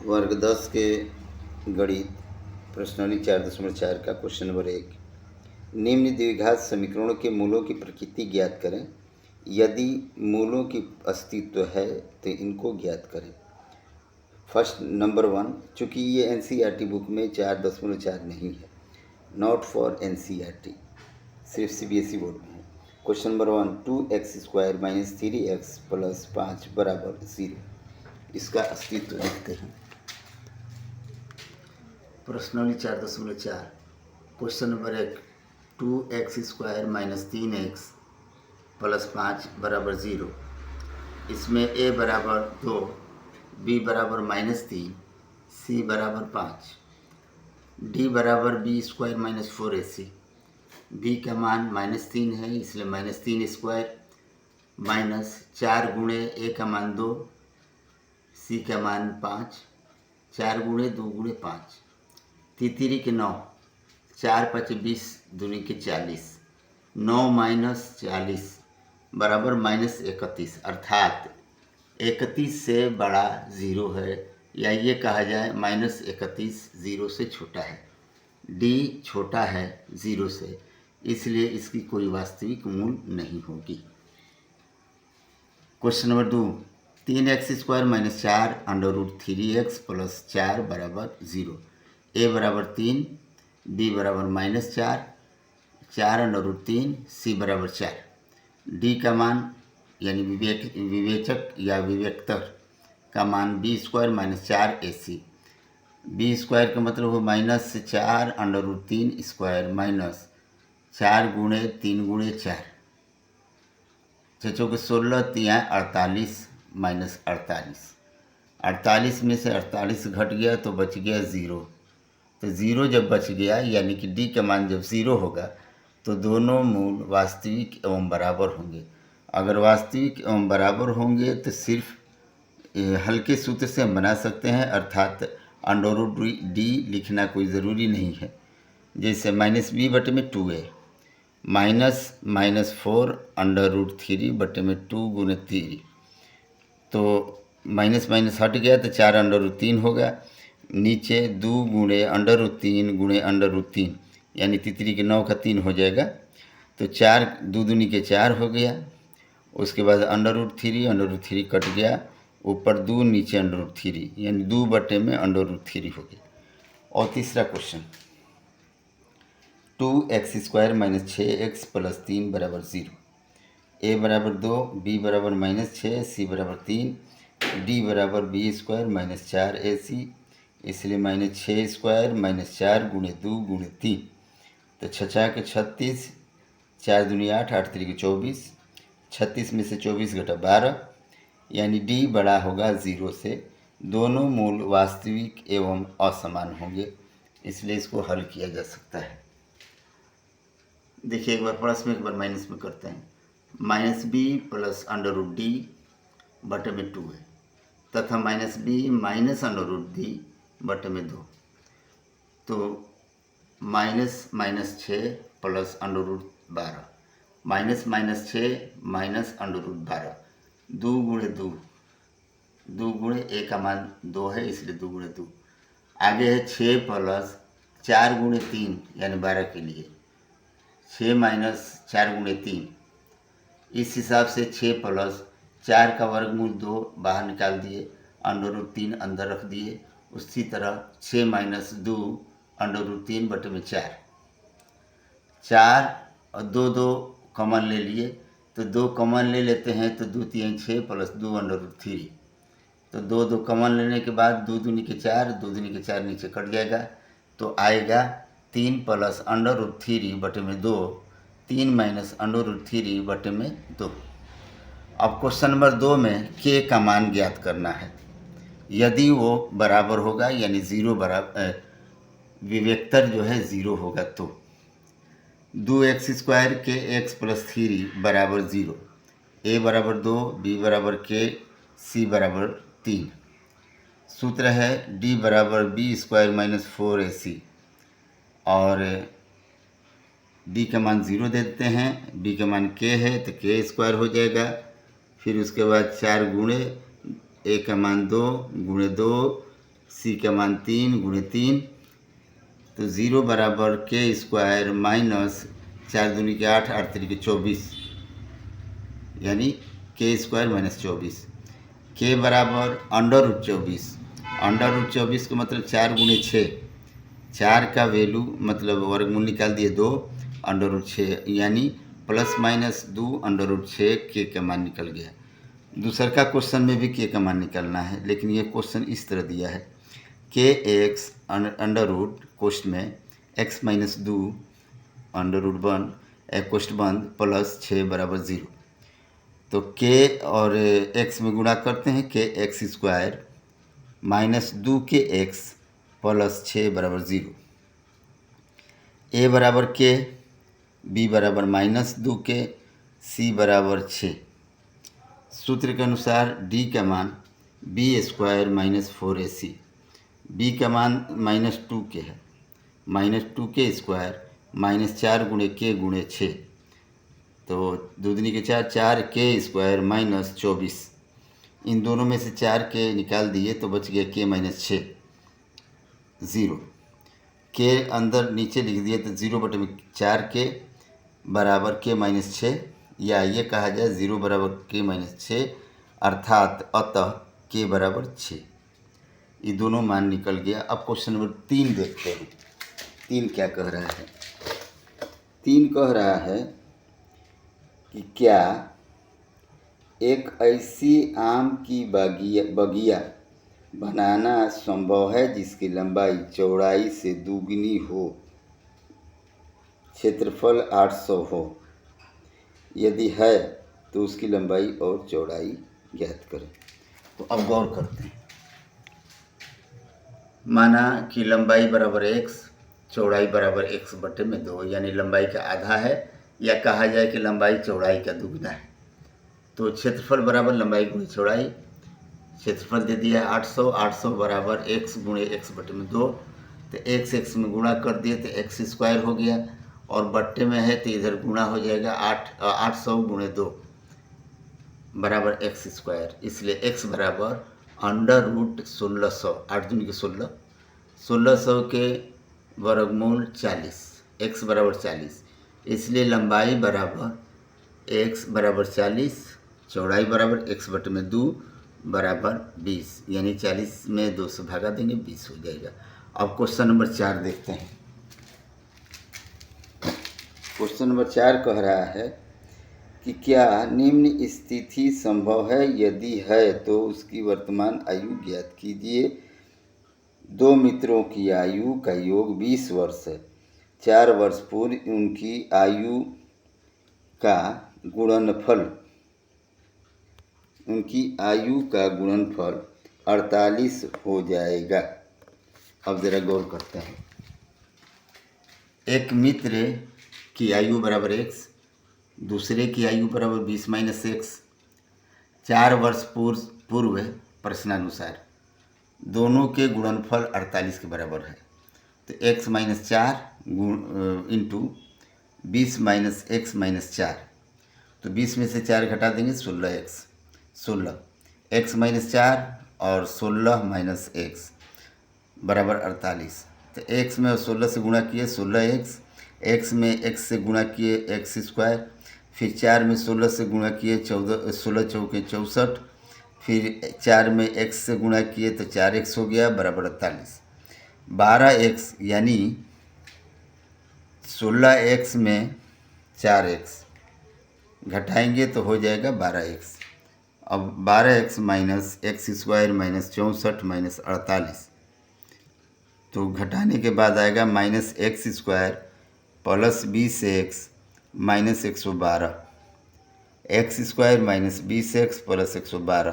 वर्ग 10 के गणित प्रश्नावली 4.4 का क्वेश्चन नंबर 1। निम्न द्विघात समीकरणों के मूलों की प्रकृति ज्ञात करें। यदि मूलों की अस्तित्व है तो इनको ज्ञात करें। फर्स्ट नंबर 1, चूँकि ये एनसीईआरटी बुक में 4.4 नहीं है, नॉट फॉर एनसीईआरटी, सिर्फ सीबीएसई बोर्ड में है। Question number 1, 2x² - 3x + 5 = 0। इसका अस्तित्व देखते हैं। प्रश्नावली 4.4 क्वेश्चन नंबर 1, 2x² - 3x + 5 = 0। इसमें a बराबर 2, b बराबर -3, c बराबर 5, d बराबर b² - 4ac। b का मान -3 है, इसलिए -3² माइनस 4 गुणे a का मान 2, c का मान 5, 4 गुणे 2 गुणे 5, तितरी के 9, 4 × 5 = 20, दूनी के 40, 9 - 40 बराबर -31, अर्थात 31 से बड़ा 0 है, या ये कहा जाए -31 0 से छोटा है। d छोटा है 0 से, इसलिए इसकी कोई वास्तविक मूल नहीं होगी। Question number 2, 3x² - 4 √3x + 4 = 0। a बराबर 3, b बराबर -4, 4 √3, c बराबर 4। d का मान यानी विवेचक या विवेक्तर का मान b² - 4ac। b² का मतलब हो -4 √3² माइनस 4 गुणे 3 गुणे 4, 6 के 16, 3 48 -48, 48 में से 48 घट गया तो बच गया 0। तो 0 जब बच गया, यानी कि d का मान जब 0 होगा तो दोनों मूल वास्तविक एवं बराबर होंगे। अगर वास्तविक एवं बराबर होंगे तो सिर्फ हल्के सूत्र से हम बना सकते हैं, अर्थात √d लिखना कोई ज़रूरी नहीं है। जैसे -b/2a -4 √3/2 गुणे 3, तो माइनस माइनस हट गया तो 4 √3 होगा। नीचे 2 गुणे √3 गुणे √3, यानी तितरी के 9 का 3 हो जाएगा, तो 4 2 दूनी के 4 हो गया। उसके बाद √3 कट गया, ऊपर 2 नीचे √3, यानी 2 में √3 हो गया। और तीसरा क्वेश्चन, 2x² - 6x + 3 = 0। a बराबर 2, b बराबर -6, c बराबर 3, d बराबर b² - 4ac, इसलिए -6² - 4 गुणे 2 गुणे 3, तो 6 के 36, 4 दूनी 8, 8 3 के 24, 36 में से 24 घटा 12, यानी d बड़ा होगा 0 से। दोनों मूल वास्तविक एवं असमान होंगे, इसलिए इसको हल किया जा सकता है। देखिए, एक बार प्लस में एक बार माइनस में करते हैं। -b + √d बटे में 2 है, तथा -b - √d बटे में 2, तो माइनस -6 + √12, -6 - √12, 2 गुणे 2, 2 गुणे a का मान 2 है, इसलिए 2 गुणे 2। आगे है 6 + 4 गुणे 3, यानी 12 के लिए 6 - 4 गुणे 3। इस हिसाब से 6 + 4 का वर्गमूल 2 बाहर निकाल दिए, √3 अंदर रख दिए। उसी तरह 6 - 2 √3 बटे में 4, 4 और 2 2 कॉमन ले लिए, तो 2 कॉमन ले लेते हैं तो 2 3 6 + 2 √3, तो 2 2 कॉमन लेने के बाद 2 दूनी के 4, 2 दूनी के 4 नीचे कट जाएगा, तो आएगा 3 + √3 बटे में 2, 3 - √3 बटे में 2। अब क्वेश्चन नंबर 2 में k का मान ज्ञात करना है। यदि वो बराबर होगा, यानी 0 बराबर विवेक्तर जो है 0 होगा, तो 2x² के x + 3 = 0, a बराबर 2, b बराबर k, c बराबर 3। सूत्र है d बराबर b² - 4ac, और d का मान 0 दे देते हैं, b का मान k है तो k² हो जाएगा। फिर उसके बाद 4 गुणे a का मान 2 गुणे 2, सी का मान 3 गुणे 3, तो 0 बराबर के स्क्वायर माइनस 4 दूनी के 8, 8 तरीके 24, यानी के स्क्वायर माइनस 24। के बराबर अंडर रूट 24, अंडर रूट 24 का मतलब 4 गुणे 6, 4 का वैल्यू मतलब वर्गमूल निकाल दिए 2, अंडर रूट 6, यानी प्लस माइनस 2 अंडर रूट 6, के का मान निकल गया। दूसर का क्वेश्चन में भी के का मान निकालना है, लेकिन ये क्वेश्चन इस तरह दिया है, के एक्स अंडर रूट कोष्ट में एक्स माइनस 2 अंडर रूट 1 कोष्ट बंद प्लस 6 बराबर 0। तो के और एक्स में गुणा करते हैं, के एक्स स्क्वायर माइनस 2 के एक्स प्लस 6 बराबर 0। ए बराबर के, बी बराबर माइनस 2 के, सी बराबर 6। सूत्र के अनुसार डी का मान B square minus 4ac, B का मान माइनस 2 के है, माइनस 2 के स्क्वायर माइनस 4 गुणे के गुणे 6, तो दूनी के 4, 4 के स्क्वायर माइनस 24। इन दोनों में से 4 के निकाल दिए तो बच गया के माइनस 6, 0। के अंदर नीचे लिख दिए तो 0 बटे में 4 के बराबर के माइनस 6, या ये कहा जाए 0 बराबर के माइनस 6, अर्थात अतः के बराबर 6। ये दोनों मान निकल गया। अब क्वेश्चन नंबर 3 देखते हैं। 3 क्या कह रहा है? 3 कह रहा है कि क्या एक ऐसी आम की बगिया बनाना संभव है जिसकी लंबाई चौड़ाई से दुगनी हो, क्षेत्रफल 800 हो? यदि है तो उसकी लंबाई और चौड़ाई ज्ञात करें। तो अब गौर करते हैं। माना कि लंबाई बराबर x, चौड़ाई बराबर x बटे में 2, यानी लंबाई का आधा है, या कहा जाए कि लंबाई चौड़ाई का दुगना है। तो क्षेत्रफल बराबर लंबाई गुणे चौड़ाई, क्षेत्रफल दे दिया 800, 800 बराबर x गुणे x बटे में 2, तो x x में गुणा कर दिए तो x स्क्वायर हो गया, और बट्टे में है तो इधर गुणा हो जाएगा 800 गुणे 2 बराबर x स्क्वायर, इसलिए x बराबर अंडर रूट 1600, 8 दूनी के 16, 1600 के वर्गमूल 40, x बराबर 40, इसलिए लंबाई बराबर x बराबर 40, चौड़ाई बराबर x बटे में 2 बराबर 20, यानी 40 में 2 से भागा देंगे 20 हो जाएगा। अब क्वेश्चन नंबर 4 देखते हैं। क्वेश्चन नंबर 4 कह रहा है कि क्या निम्न स्थिति संभव है? यदि है तो उसकी वर्तमान आयु ज्ञात कीजिए। 2 मित्रों की आयु का योग 20 वर्ष है। 4 वर्ष पूर्व उनकी आयु का गुणनफल 48 हो जाएगा। अब ज़रा गौर करते हैं। एक मित्र की आयु बराबर x, दूसरे की आयु बराबर 20 माइनस x, 4 वर्ष पूर्व प्रश्नानुसार दोनों के गुणनफल 48 के बराबर है। तो x minus 4 into 20 minus x minus 4, तो 20 में से 4 घटा देंगे 16x, 16 x माइनस 4 और 16 माइनस x बराबर 48। तो x में 16 से गुणा किए 16x, x में x से गुणा किए x स्क्वायर, फिर 4 में 16 से गुणा किए 16 चौके 64, फिर 4 में x से गुणा किए तो 4x हो गया बराबर 48। 12x यानी 16x में 4x घटाएंगे तो हो जाएगा 12x। अब 12x minus x square minus 64 minus 48, तो घटाने के बाद आएगा minus x square plus 20x minus 112, x square minus 20x plus 112,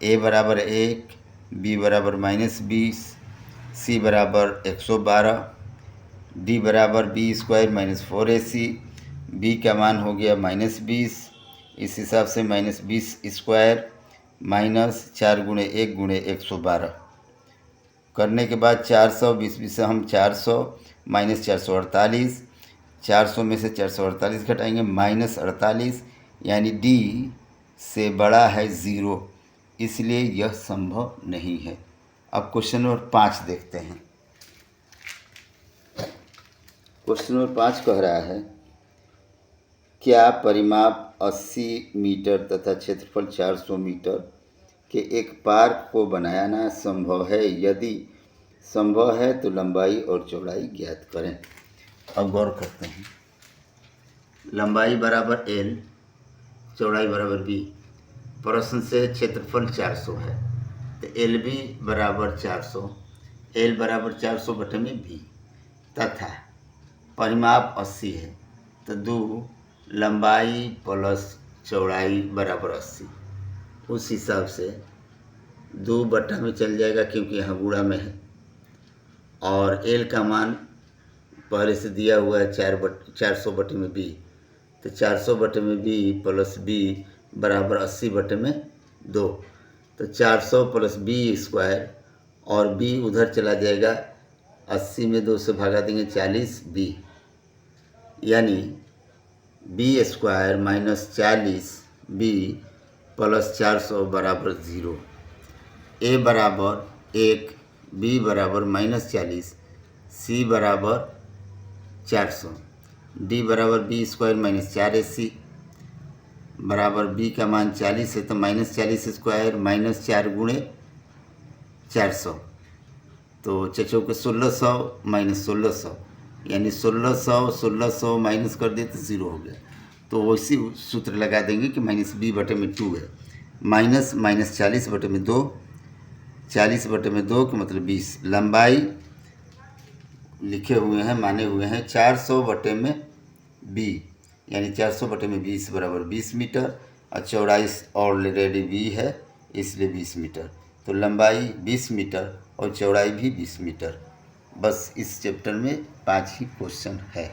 a बराबर 1, b बराबर माइनस 20, c बराबर 112, d बराबर b square minus 4ac, b का मान हो गया माइनस 20, इस हिसाब से माइनस 20 स्क्वायर माइनस 4 गुणे 1 गुणे 112 करने के बाद 400, 20 से हम 400 माइनस 448, 400 में से 448 घटाएंगे माइनस 48, यानी d से बड़ा है 0, इसलिए यह संभव नहीं है। अब क्वेश्चन नंबर 5 देखते हैं। क्वेश्चन नंबर 5 कह रहा है, क्या परिमाप 80 मीटर तथा क्षेत्रफल 400 मीटर के एक पार्क को बनाना संभव है? यदि संभव है तो लंबाई और चौड़ाई ज्ञात करें। अब गौर करते हैं। लंबाई बराबर L, चौड़ाई बराबर B। प्रश्न से क्षेत्रफल 400 है तो एल बी बराबर 400, L बराबर 400 बटे में B, तथा परिमाप 80 है तो 2 लंबाई प्लस चौड़ाई बराबर 80। उस हिसाब से 2 बटा में चल जाएगा क्योंकि यहाँ गुणा में है, और L का मान पहले से दिया हुआ है 400 बटे में B, तो 400 बटे में B प्लस B बराबर 80 बटे में 2, तो 400 प्लस B स्क्वायर, और B उधर चला जाएगा, 80 में 2 से भागा देंगे 40B, यानी B square minus 40B plus 400 बराबर 0। A बराबर 1, B बराबर माइनस 40, C बराबर 400, D बराबर B स्क्वायर माइनस 4AC बराबर B का मान 40 है तो माइनस 40 स्क्वायर माइनस 4 गुणे 400, तो चचो के 1600 माइनस 1600, यानी 1600 माइनस कर दे तो 0 हो गया। तो वैसी सूत्र लगा देंगे कि माइनस B बटे में 2 है, माइनस 40 बटे में 2, 40 बटे में 2 का मतलब 20। लंबाई लिखे हुए हैं, माने हुए हैं 400 बटे में B, यानी 400 बटे में 20 बराबर 20 मीटर, और चौड़ाई ऑलरेडी B है इसलिए 20 मीटर, तो लंबाई 20 मीटर और चौड़ाई भी 20 मीटर। बस इस चैप्टर में 5 ही क्वेश्चन है।